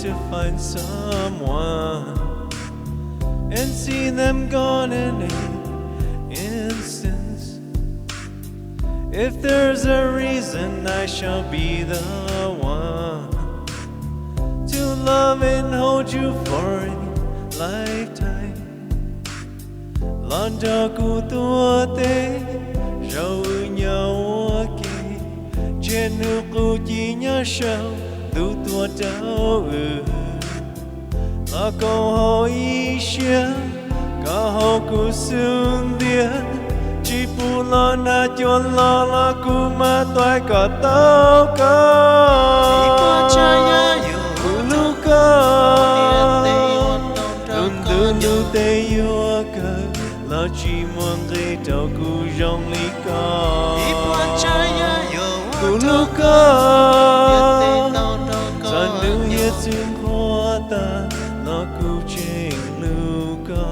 to find someone and see them gone in an instant. If there's a reason, I shall be the one to love and hold you for a lifetime. Landa ku tuate rau nhau ke jenu ku chi nya shao tu tua trao la ko ho i xia ka ho ku sung dia chỉ pu la na cho la ku ma toai ka tao ka ku lu ka dun dun du te yo ka la chi muang ge tao ku rong li ka ku lu ka sa nu ye chung hoa ta la ku ching lu ka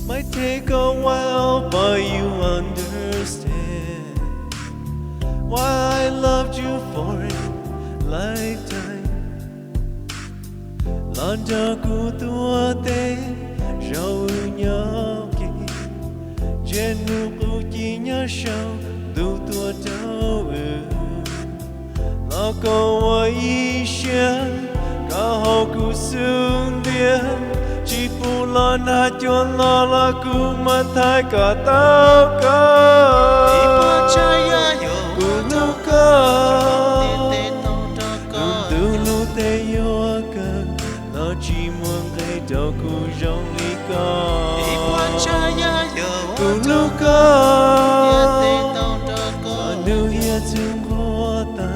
might take a while, but you understand why I loved you for a lifetime. Landa ku tuate rau nhau ke jenu ku chi nya shao tu tua trao la ko wa i xia ka ho ku sung dia chỉ pu la na cho la ku ma thai ka tao ka ku nu ka tu nu te yo ka la chi muang ge tao ku rong li ka ku nu ka sa nu ye chung hoa ta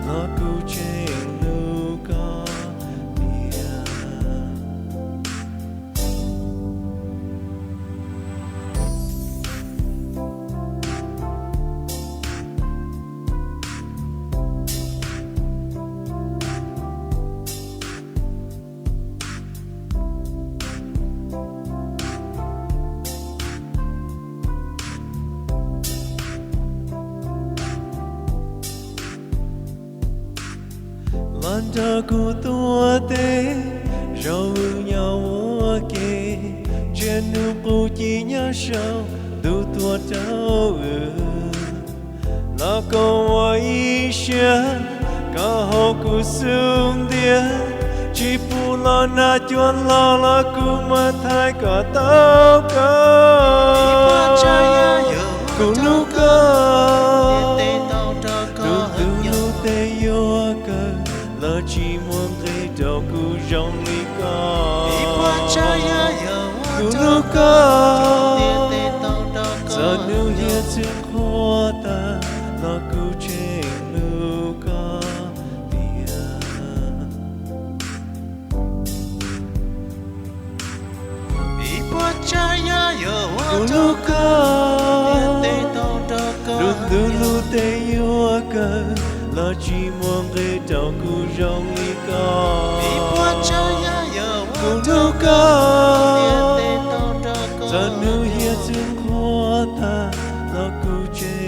la ku ching nu ka Landa ku tuate rau nhau ke jenu ku chi nya shao tu tua trao la ko wa i xia ka ho ku sung dia chỉ pu la na cho la ku ma thai ka tao ka ku nu ka du te yo ka la chi muang ge tao ku rong li ka ku nu ka sa nu ye chung hoa ta la ku ching nu ka ku nu ka du nu te yo ka la chi muang ge tao ku rong li ka ku nu ka sa nu ye chung hoa ta la ku ching